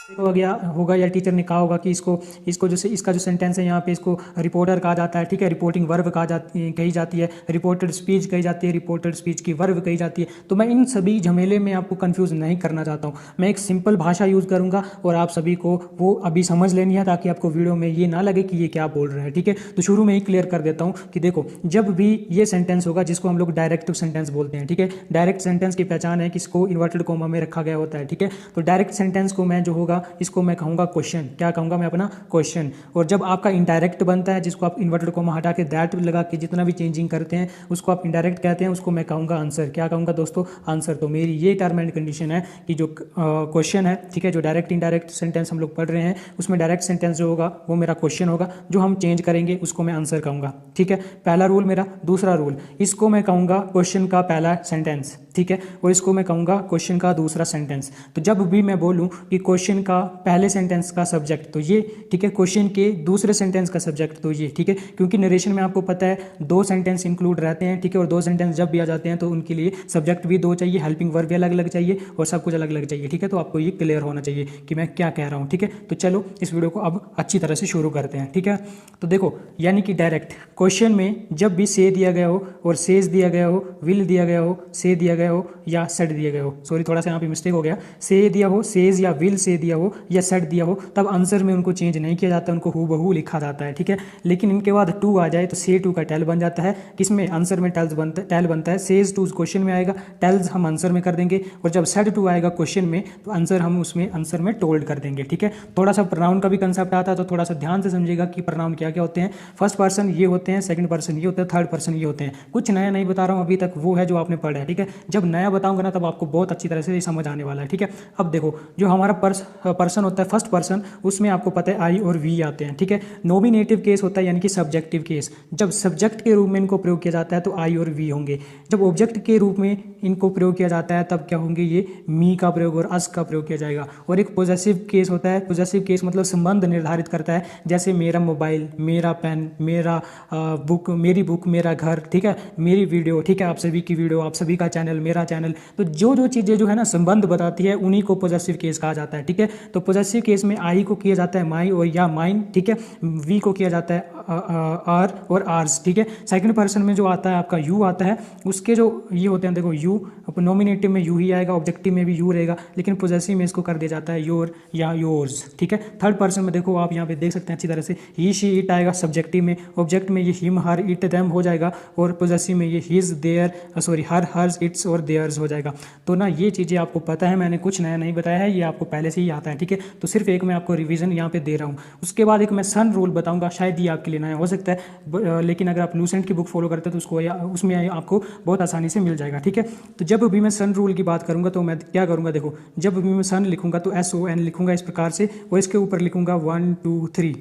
हो गया होगा या टीचर ने कहा होगा कि इसको इसको जो इसका जो सेंटेंस है यहाँ पे इसको रिपोर्टर कहा जाता है, ठीक है। रिपोर्टिंग वर्ब कही जाती है, रिपोर्टेड स्पीच कही जाती है, रिपोर्टेड स्पीच की वर्ब कही जाती है। तो मैं इन सभी झमेले में आपको कंफ्यूज नहीं करना चाहता हूँ। मैं एक सिंपल भाषा यूज़ करूँगा और आप सभी को वो अभी समझ लेनी है, ताकि आपको वीडियो में ये ना लगे कि ये क्या बोल रहा है, ठीक है। तो शुरू में ही क्लियर कर देता हूँ कि देखो, जब भी ये सेंटेंस होगा जिसको हम लोग डायरेक्टिव सेंटेंस बोलते हैं, ठीक है। डायरेक्ट सेंटेंस की पहचान है कि इसको इन्वर्टेड कोमा में रखा गया होता है, ठीक है। तो डायरेक्ट सेंटेंस को मैं जो होगा इसको मैं कहूँगा क्वेश्चन। क्या कहूँगा मैं? अपना क्वेश्चन। और जब आपका इनडायरेक्ट बनता है, जिसको आप इन्वर्टेड कोमा हटा के दैट लगा के जितना भी चेंजिंग करते हैं उसको आप इनडायरेक्ट कहते हैं, उसको मैं कहूँगा आंसर। क्या कहूँगा दोस्तों? आंसर। तो मेरी ये टर्म एंड कंडीशन है कि जो क्वेश्चन है, ठीक है, जो डायरेक्ट इनडायरेक्ट सेंटेंस हम लोग पढ़ रहे हैं उसमें डायरेक्ट सेंटेंस जो होगा वो मेरा क्वेश्चन होगा, जो हम चेंज करेंगे उसको मैं आंसर कहूँगा, ठीक है। पहला रूल मेरा। दूसरा रूल, इसको मैं कहूँगा क्वेश्चन का पहला सेंटेंस, ठीक है, और इसको मैं कहूँगा क्वेश्चन का दूसरा सेंटेंस। तो जब भी मैं बोलूँ कि क्वेश्चन का पहले सेंटेंस का सब्जेक्ट तो ये, ठीक है, क्वेश्चन के दूसरे सेंटेंस का सब्जेक्ट तो ये, ठीक है, क्योंकि नरेशन में आपको पता है दो सेंटेंस इंक्लूड रहते हैं, ठीक है, और दो सेंटेंस जब भी आ जाते हैं तो उनके लिए सब्जेक्ट भी दो चाहिए, हेल्पिंग वर्ब भी अलग अलग चाहिए और सब कुछ अलग अलग चाहिए, ठीक है। तो आपको ये क्लियर होना चाहिए कि मैं क्या कह रहा हूँ, ठीक है। तो चलो इस वीडियो को अब अच्छी तरह से शुरू करते हैं, ठीक है। तो देखो, यानी कि डायरेक्ट क्वेश्चन में जब भी से दिया गया हो और सेज दिया गया हो, विल दिया गया हो, से दिया गया हो या सेड दिया गया हो, सॉरी थोड़ा सा यहाँ पे मिस्टेक हो गया, से दिया हो, सेज या विल से दिया हो या सेड दिया हो, तब आंसर में उनको चेंज नहीं किया जाता, उनको हूबहू लिखा जाता है, ठीक है। लेकिन इनके बाद टू आ जाए तो से टू का टेल बन जाता है। किसमें? आंसर में टेल बनता है। सेज टू क्वेश्चन में आएगा, टेल्स हम आंसर में कर देंगे, और जब सेड टू आएगा क्वेश्चन में तो आंसर हम उसमें आंसर में टोल्ड कर देंगे, ठीक है। थोड़ा सा प्रोनाउन का भी कंसेप्ट आता है, तो थोड़ा सा ध्यान से समझिएगा कि प्रोनाउन क्या क्या होते हैं। फर्स्ट पर्सन ये होते हैं, सेकंड पर्सन ये होते हैं, थर्ड पर्सन ये होते हैं। कुछ नया नहीं बता रहा हूँ अभी तक, वो है जो आपने पढ़ा है, ठीक है। जब नया बताऊंगा ना तब आपको बहुत अच्छी तरह से समझ आने वाला है, ठीक है। अब देखो, जो हमारा पर्सन होता है फर्स्ट पर्सन, उसमें आपको पता है आई और वी आते हैं, ठीक है। नॉमिनेटिव केस होता है, यानी कि सब्जेक्टिव केस। जब सब्जेक्ट के रूप में इनको प्रयोग किया जाता है तो आई और वी होंगे। जब ऑब्जेक्ट के रूप में इनको प्रयोग किया जाता है तब क्या होंगे? ये मी का प्रयोग और अस का प्रयोग किया जाएगा। और एक पॉजेसिव केस होता है। पॉजेसिव केस मतलब संबंध निर्धारित करता है, जैसे मेरा मोबाइल, मेरा पेन, मेरा बुक, मेरी बुक, मेरा घर, ठीक है, मेरी वीडियो, ठीक है, आप सभी की वीडियो, आप सभी का चैनल, मेरा चैनल। तो जो जो चीज़ें जो है ना संबंध बताती है उन्हीं को पॉजेसिव केस कहा जाता है, ठीक है। तो पॉजेसिव केस में आई को किया जाता है माई और या माइन, ठीक है। वी को किया जाता है आर और आर्स, ठीक है। सेकंड पर्सन में जो आता है आपका यू आता है, उसके जो ये होते हैं, देखो यू नॉमिनेटिव में यू ही आएगा, ऑब्जेक्टिव में भी यू रहेगा, लेकिन पॉजेसिव में इसको कर दिया जाता है योर या योर्स, ठीक है। थर्ड पर्सन में देखो आप यहाँ पे देख सकते हैं अच्छी तरह से, ही शी इट आएगा सब्जेक्टिव में, ऑब्जेक्ट में ये हिम हर इट देम हो जाएगा, और पॉजेसिव में ये his their sorry her hers its और देयर्स हो जाएगा। तो ना ये चीज़ें आपको पता है, मैंने कुछ नया नहीं बताया है, ये आपको पहले से ही आता है, ठीक है। तो सिर्फ एक मैं आपको रिवीजन यहाँ पे दे रहा हूँ। उसके बाद एक मैं सन रूल बताऊंगा, शायद ये आपके लिए नया हो सकता है, लेकिन अगर आप लूसेंट की बुक फॉलो करते हैं तो उसको उसमें आपको बहुत आसानी से मिल जाएगा, ठीक है। तो जब भी मैं सन रूल की बात करूंगा तो मैं क्या करूंगा? देखो, जब भी मैं सन लिखूंगा तो SON लिखूंगा इस प्रकार से, और इसके ऊपर लिखूंगा 1 2 3,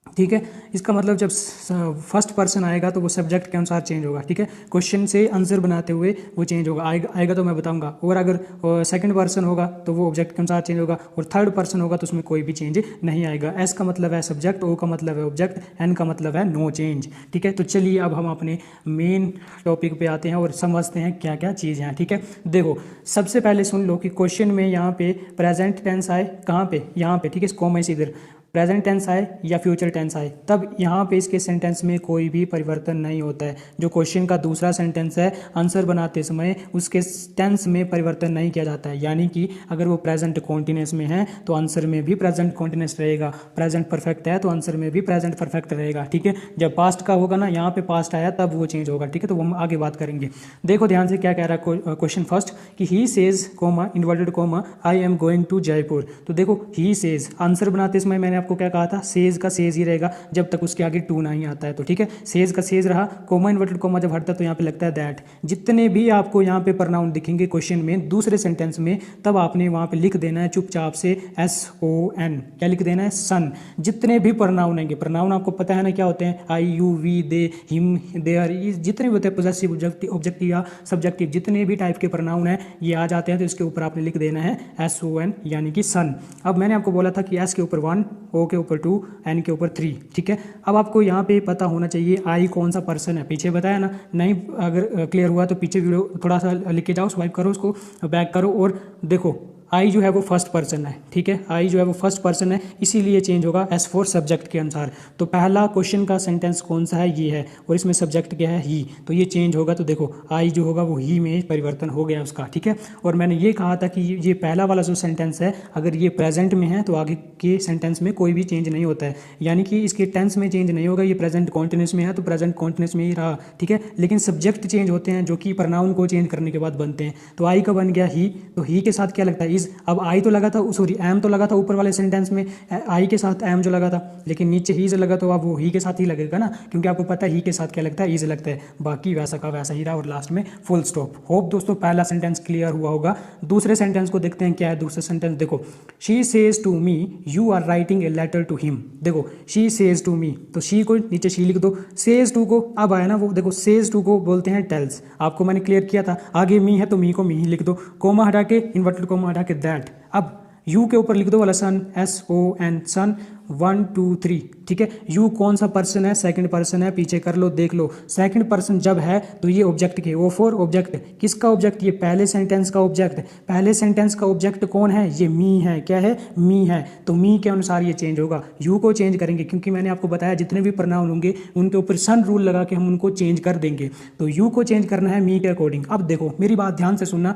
ठीक है। इसका मतलब जब फर्स्ट पर्सन आएगा तो वो सब्जेक्ट के अनुसार चेंज होगा, ठीक है। क्वेश्चन से आंसर बनाते हुए वो चेंज होगा, आएगा तो मैं बताऊंगा। और अगर सेकंड पर्सन होगा तो वो ऑब्जेक्ट के अनुसार चेंज होगा, और थर्ड पर्सन होगा तो उसमें कोई भी चेंज नहीं आएगा। एस का मतलब है सब्जेक्ट, ओ का मतलब है ऑब्जेक्ट, एन का मतलब है नो चेंज, ठीक है। तो चलिए अब हम अपने मेन टॉपिक पे आते हैं और समझते हैं क्या क्या चीज़ हैं, ठीक है। देखो, सबसे पहले सुन लो कि क्वेश्चन में यहाँ पे प्रेजेंट टेंस आए, कहाँ पे? यहाँ पे, ठीक है, कॉमा से इधर प्रेजेंट टेंस आए या फ्यूचर टेंस आए, तब यहाँ पे इसके सेंटेंस में कोई भी परिवर्तन नहीं होता है। जो क्वेश्चन का दूसरा सेंटेंस है, आंसर बनाते समय उसके टेंस में परिवर्तन नहीं किया जाता है। यानी कि अगर वो प्रेजेंट कॉन्टिन्यूस में है तो आंसर में भी प्रेजेंट कॉन्टिन्यूस रहेगा, प्रेजेंट परफेक्ट है तो आंसर में भी प्रेजेंट परफेक्ट रहेगा, ठीक है। जब पास्ट का होगा ना, यहाँ पे पास्ट आया तब वो चेंज होगा, ठीक है। तो वो हम आगे बात करेंगे। देखो ध्यान से क्या कह रहा है क्वेश्चन फर्स्ट, कि he says comma inverted comma I am going to Jaipur. तो देखो, ही सेज आंसर बनाते समय मैंने आपको क्या कहा था? सेज का सेज ही रहेगा जब तक उसके आगे टू नहीं आता है, तो ठीक है, सेज का सेज रहा। कोमा इन्वर्टेड कोमा जब हटता है तो यहाँ पे लगता है दैट। जितने भी आपको यहाँ पे प्रोनाउन दिखेंगे क्वेश्चन में दूसरे सेंटेंस में, तब आपने वहाँ पे लिख देना है चुपचाप से SON। क्या लिख देना है? सन। जितने भी प्रोनाउन आएंगे, प्रोनाउन आपको पता है ना क्या होते हैं? I, you, we, they, him, there, जितने भी होते हैं पॉजेसिव, ऑब्जेक्टिव या सब्जेक्टिव, जितने भी टाइप के प्रोनाउन है ये आ जाते हैं, तो इसके ऊपर आपने लिख देना है SON, यानी कि सन। अब मैंने आपको बोला था कि S के ऊपर 1, O के ऊपर 2, N के ऊपर 3, ठीक है। अब आपको यहाँ पे पता होना चाहिए आई कौन सा पर्सन है, पीछे बताया ना। नहीं अगर क्लियर हुआ तो पीछे वीडियो थोड़ा सा लिख के जाओ, स्वाइप करो, उसको बैक करो और देखो आई जो है वो फर्स्ट पर्सन है, ठीक है, आई जो है वो फर्स्ट पर्सन है, इसीलिए चेंज होगा एस फोर सब्जेक्ट के अनुसार। तो पहला क्वेश्चन का सेंटेंस कौन सा है, ये है, और इसमें सब्जेक्ट क्या है, ही, तो ये चेंज होगा। तो देखो आई जो होगा वो ही में परिवर्तन हो गया उसका, ठीक है। और मैंने ये कहा था कि ये पहला वाला जो सेंटेंस है अगर ये प्रेजेंट में है तो आगे के सेंटेंस में कोई भी चेंज नहीं होता है, यानी कि इसके टेंस में चेंज नहीं होगा। ये प्रेजेंट कॉन्टिन्यूस में है तो प्रेजेंट कॉन्टिन्यूस में ही रहा, ठीक है। लेकिन सब्जेक्ट चेंज होते हैं जो कि प्रोनाउन को चेंज करने के बाद बनते हैं। तो आई का बन गया ही, तो ही के साथ क्या लगता है, इज। अब आई तो लगा था, सॉरी एम तो लगा था ऊपर वाले सेंटेंस में, आई के साथ एम जो लगा था, लेकिन नीचे ही जो लगा तो अब वो ही के साथ ही लगेगा ना, क्योंकि आपको पता है ही के साथ क्या लगता है, इज लगता है। बाकी वैसा का वैसा ही रहा और लास्ट में फुल स्टॉप। होप दोस्तों पहला सेंटेंस क्लियर हुआ होगा। दूसरे सेंटेंस को देखते हैं क्या है दूसरा सेंटेंस। देखो she says to me you are writing a letter to him. देखो शी सेज टू मी, तो शी को नीचे शी लिख दो, सेज टू को अब आया ना वो, देखो सेज टू को बोलते हैं टेल्स, आपको मैंने क्लियर किया था। आगे मी है तो मी को मी ही लिख दो, कोमा हटा के इन्वर्टेड कोमा हटा के दैट। अब यू के ऊपर लिख दो वाला सन, एस ओ एन सन, 1 2 3, ठीक है। यू कौन सा पर्सन है, सेकंड पर्सन है, पीछे कर लो देख लो। सेकंड पर्सन जब है तो ये ऑब्जेक्ट के, ओ फॉर ऑब्जेक्ट, किसका ऑब्जेक्ट, ये पहले सेंटेंस का ऑब्जेक्ट। पहले सेंटेंस का ऑब्जेक्ट कौन है, ये मी है, क्या है, मी है। तो मी के अनुसार ये चेंज होगा, यू को चेंज करेंगे, क्योंकि मैंने आपको बताया जितने भी प्रोनाउन होंगे उनके ऊपर सन रूल लगा के हम उनको चेंज कर देंगे। तो यू को चेंज करना है मी के अकॉर्डिंग। अब देखो मेरी बात ध्यान से सुनना,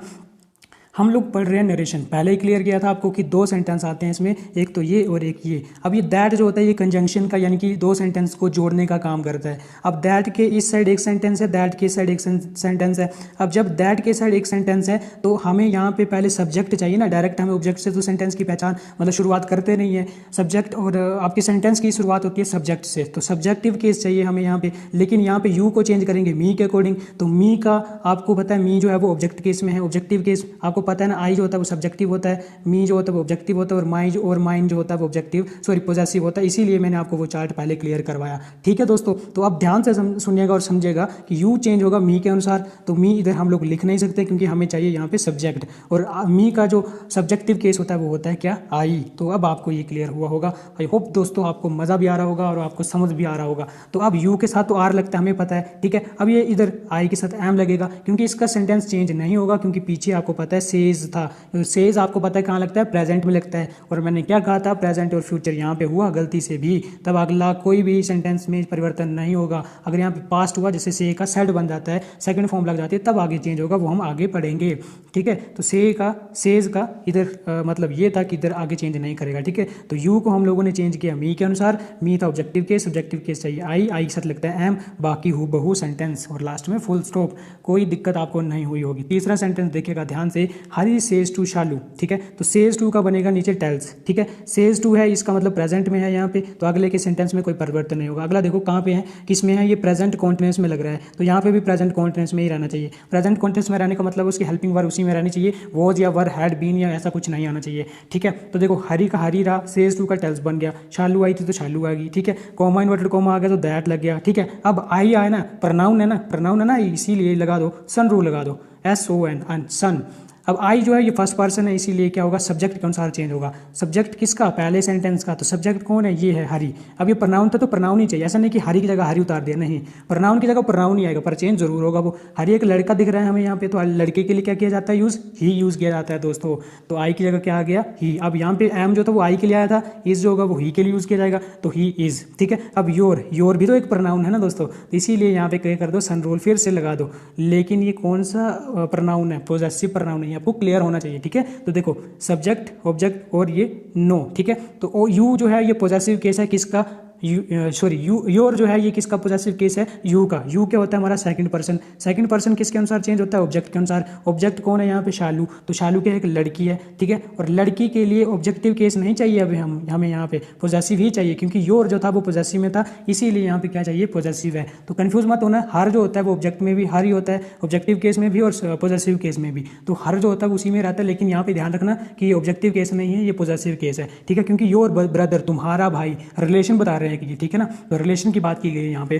हम लोग पढ़ रहे हैं नरेशन, पहले ही क्लियर किया था आपको कि दो सेंटेंस आते हैं इसमें, एक तो ये और एक ये। अब ये दैट जो होता है ये कंजंक्शन का, यानी कि दो सेंटेंस को जोड़ने का काम करता है। अब दैट के इस साइड एक सेंटेंस है, दैट के इस साइड एक सेंटेंस है। अब जब दैट के साइड एक सेंटेंस है तो हमें यहाँ पे पहले सब्जेक्ट चाहिए ना, डायरेक्ट हमें ऑब्जेक्ट से तो सेंटेंस की पहचान मतलब शुरुआत करते नहीं है। सब्जेक्ट और आपके सेंटेंस की शुरुआत होती है सब्जेक्ट से, तो सब्जेक्टिव केस चाहिए हमें यहाँ पे। लेकिन यहाँ पे यू को चेंज करेंगे मी के अकॉर्डिंग। तो मी का आपको पता है मी जो है वो ऑब्जेक्ट केस में है, ऑब्जेक्टिव केस आपको पता है ना, आई जो होता है सब्जेक्टिव होता है, मी जो होता है वो ऑब्जेक्टिव होता है, और माई और माइन जो होता है वो ऑब्जेक्टिव सॉरी पॉजेसिव होता है। इसीलिए मैंने आपको वो चार्ट पहले क्लियर करवाया, ठीक है दोस्तों। तो अब ध्यान से सुनिएगा और समझिएगा कि यू चेंज होगा मी के अनुसार। तो मी इधर हम लोग लिख नहीं सकते क्योंकि हमें चाहिए यहाँ पे सब्जेक्ट, और मी का जो सब्जेक्टिव केस होता है वो होता है क्या, आई। तो अब आपको ये क्लियर हुआ होगा। आई होप दोस्तों आपको मज़ा भी आ रहा होगा और आपको समझ भी आ रहा होगा। तो अब यू के साथ तो आर लगता है हमें पता है, ठीक है। अब ये इधर आई के साथ एम लगेगा, क्योंकि इसका सेंटेंस चेंज नहीं होगा, क्योंकि पीछे आपको पता है सेज था। सेज आपको पता है कहाँ लगता है, प्रेजेंट में लगता है। और मैंने क्या कहा था, प्रेजेंट और फ्यूचर यहाँ पे हुआ गलती से भी, तब अगला कोई भी सेंटेंस में परिवर्तन नहीं होगा। अगर यहाँ पे पास्ट हुआ, जैसे से का सेड बन जाता है, सेकंड फॉर्म लग जाती है, तब आगे चेंज होगा, वो हम आगे पढ़ेंगे, ठीक है। तो सेज का इधर मतलब ये था कि इधर आगे चेंज नहीं करेगा, ठीक है। तो यू को हम लोगों ने चेंज किया मी के अनुसार, मी था ऑब्जेक्टिव केस, सब्जेक्टिव केस चाहिए आई, आई के साथ लगता है एम, बाकी हूबहू सेंटेंस और लास्ट में फुल स्टॉप। कोई दिक्कत आपको नहीं हुई होगी। तीसरा सेंटेंस देखिएगा ध्यान से, हरी सेज टू शालू, ठीक है। तो सेज टू का बनेगा नीचे टेल्स, ठीक है। सेज टू है, इसका मतलब प्रेजेंट में है यहाँ पे, तो अगले के सेंटेंस में कोई परिवर्तन नहीं होगा। अगला देखो कहाँ पे है, किस में है, ये प्रेजेंट कॉन्टिन्यूस में लग रहा है, तो यहाँ पे भी प्रेजेंट कॉन्टिन्यूस में ही रहना चाहिए। प्रेजेंट कॉन्टिन्यूस में रहने का मतलब उसकी हेल्पिंग वर्ब उसी में रहनी चाहिए, वॉज या वर हैड बीन या ऐसा कुछ नहीं आना चाहिए, ठीक है। तो देखो हरी का हरी रहा, सेज टू का टेल्स बन गया, शालू आई थी तो शालू आ गई, ठीक है। कॉमा इन्वर्टेड कॉमा आ गया तो दैट लग गया, ठीक है। अब आई आए ना, प्रोनाउन है ना, प्रोनाउन है ना, इसीलिए लगा दो सन रूल लगा दो, SON सन। अब आई जो है ये फर्स्ट पर्सन है, इसीलिए क्या होगा, सब्जेक्ट के अनुसार चेंज होगा। सब्जेक्ट किसका, पहले सेंटेंस का, तो सब्जेक्ट कौन है, ये है हरी। अब ये प्रोनाउन था तो प्रोनाउन ही चाहिए, ऐसा नहीं कि हरी की जगह हरी उतार दिया, नहीं, प्रोनाउन की जगह प्रोनाउन ही आएगा, पर चेंज जरूर होगा वो। हरी एक लड़का दिख रहा है हमें यहाँ पे, तो लड़के के लिए क्या किया जाता है, यूज ही यूज किया जाता है दोस्तों। तो आई की जगह क्या आ गया, ही। अब यहाँ पे एम जो था वो आई के लिए आया था, इज जो होगा वो ही के लिए यूज किया जाएगा, तो ही इज, ठीक है। अब योर भी तो एक प्रोनाउन है ना दोस्तों, तो इसीलिए यहाँ पे क्या कर दो, सन रूल फिर से लगा दो। लेकिन ये कौन सा प्रोनाउन है, पॉजेसिव प्रोनाउन है, आपको क्लियर होना चाहिए, ठीक है। तो देखो सब्जेक्ट ऑब्जेक्ट और ये नो, ठीक है। तो यू जो है ये पॉजेसिव केस है किसका, योर जो है ये किसका पॉजेसिव केस है, यू का। यू क्या होता है हमारा सेकंड पर्सन। सेकंड पर्सन किसके अनुसार चेंज होता है, ऑब्जेक्ट के अनुसार। ऑब्जेक्ट कौन है यहाँ पे, शालू। तो शालू क्या है, एक लड़की है, ठीक है। और लड़की के लिए ऑब्जेक्टिव केस नहीं चाहिए, अभी हमें यहाँ पे पॉजेसिव ही चाहिए, क्योंकि योर जो था वो पॉजेसिव में था, इसीलिए यहाँ पे क्या चाहिए, पॉजेसिव है। तो कंफ्यूज मत होना, हर जो होता है वो ऑब्जेक्ट में भी हर ही होता है, ऑब्जेक्टिव केस में भी और पॉजेसिव केस में भी। तो हर जो होता है उसी में रहता है, लेकिन यहाँ पे ध्यान रखना कि ये ऑब्जेक्टिव केस नहीं है, ये पॉजेसिव केस है, ठीक है। क्योंकि योर ब्रदर, तुम्हारा भाई, रिलेशन बता रहे हैं कि, ठीक है ना। तो रिलेशन की बात की गई है यहाँ पे।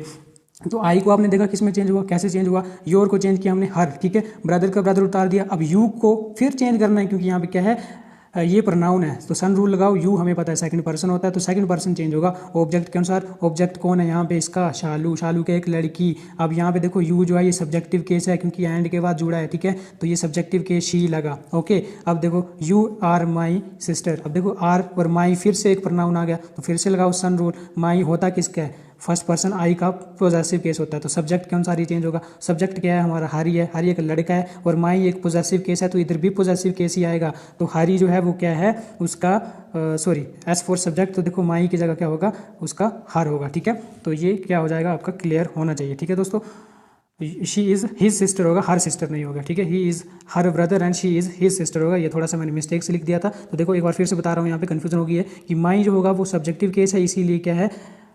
तो आई को आपने देखा किस में चेंज हुआ, कैसे चेंज हुआ, योर को चेंज किया हमने हर, ठीक है। ब्रदर का ब्रदर उतार दिया। अब यू को फिर चेंज करना है, क्योंकि यहाँ पे क्या है, ये प्रोनाउन है तो सन रूल लगाओ, यू हमें पता है सेकंड पर्सन होता है तो सेकंड पर्सन चेंज होगा ऑब्जेक्ट के अनुसार। ऑब्जेक्ट कौन है यहाँ पे, इसका शालू, शालू के एक लड़की। अब यहाँ पे देखो यू जो है ये सब्जेक्टिव केस है क्योंकि एंड के बाद जुड़ा है, ठीक है, तो ये सब्जेक्टिव केस शी लगा। ओके, अब देखो यू आर माई सिस्टर, अब देखो आर और माई फिर से एक प्रोनाउन आ गया तो फिर से लगाओ सन रूल। माई होता किसका है, फर्स्ट पर्सन आई का पोजेसिव केस होता है तो सब्जेक्ट के अनुसार ही चेंज होगा। सब्जेक्ट क्या है हमारा, हरी है, हरी एक लड़का है और माई एक पोजेसिव केस है तो इधर भी पोजेसिव केस ही आएगा। तो हरी जो है वो क्या है उसका सॉरी एस फॉर सब्जेक्ट, तो देखो माई की जगह क्या होगा उसका हर होगा, ठीक है। तो ये क्या हो जाएगा आपका क्लियर होना चाहिए, ठीक है दोस्तों। शी इज़ हिज सिस्टर होगा, हर सिस्टर नहीं होगा, ठीक है। He is her brother and she is his sister होगा। ये थोड़ा सा मैंने मिस्टेक से लिख दिया था तो देखो एक बार फिर से बता रहा हूँ, यहाँ पे कन्फ्यूजन हो गई है कि माई जो होगा वो सब्जेक्टिव केस है, इसीलिए क्या है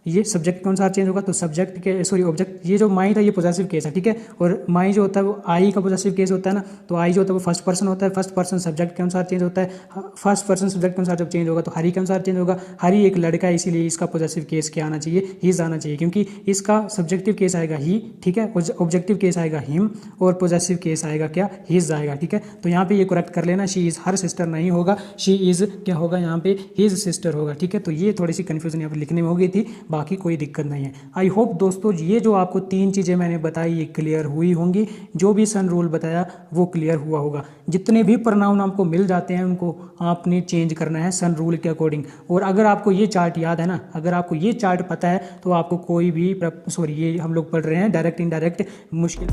ये सब्जेक्ट के अनुसार चेंज होगा। तो सब्जेक्ट के सॉरी ऑब्जेक्ट, ये जो माई था ये पोजेसिव केस है, ठीक है, और माई जो होता है वो आई का पोजेसिव केस होता है ना, तो आई जो होता है वो फर्स्ट पर्सन होता है, फर्स्ट पर्सन सब्जेक्ट के अनुसार चेंज होता है। फर्स्ट पर्सन सब्जेक्ट के अनुसार जब चेंज होगा तो हरी के अनुसार चेंज होगा। हरी एक लड़का है इसीलिए इसका पोजेसिव केस क्या आना चाहिए, हीज आना चाहिए, क्योंकि इसका सब्जेक्टिव केस आएगा ही, ठीक है, ऑब्जेक्टिव केस आएगा हिम और पोजेसिव केस आएगा क्या, हिज आएगा, ठीक है। तो यहाँ पे ये करेक्ट कर लेना, शी इज़ हर सिस्टर नहीं होगा, शी इज़ क्या होगा यहाँ पे हिज सिस्टर होगा, ठीक है। तो ये थोड़ी सी कन्फ्यूजन यहाँ पे लिखने में हो गई थी, बाकी कोई दिक्कत नहीं है। आई होप दोस्तों ये जो आपको 3 चीज़ें मैंने बताई ये क्लियर हुई होंगी, जो भी सन रूल बताया वो क्लियर हुआ होगा। जितने भी प्रोनाउन आपको मिल जाते हैं उनको आपने चेंज करना है सन रूल के अकॉर्डिंग। और अगर आपको ये चार्ट याद है ना, अगर आपको ये चार्ट पता है तो आपको कोई भी सॉरी ये हम लोग पढ़ रहे हैं डायरेक्ट इनडायरेक्ट मुश्किल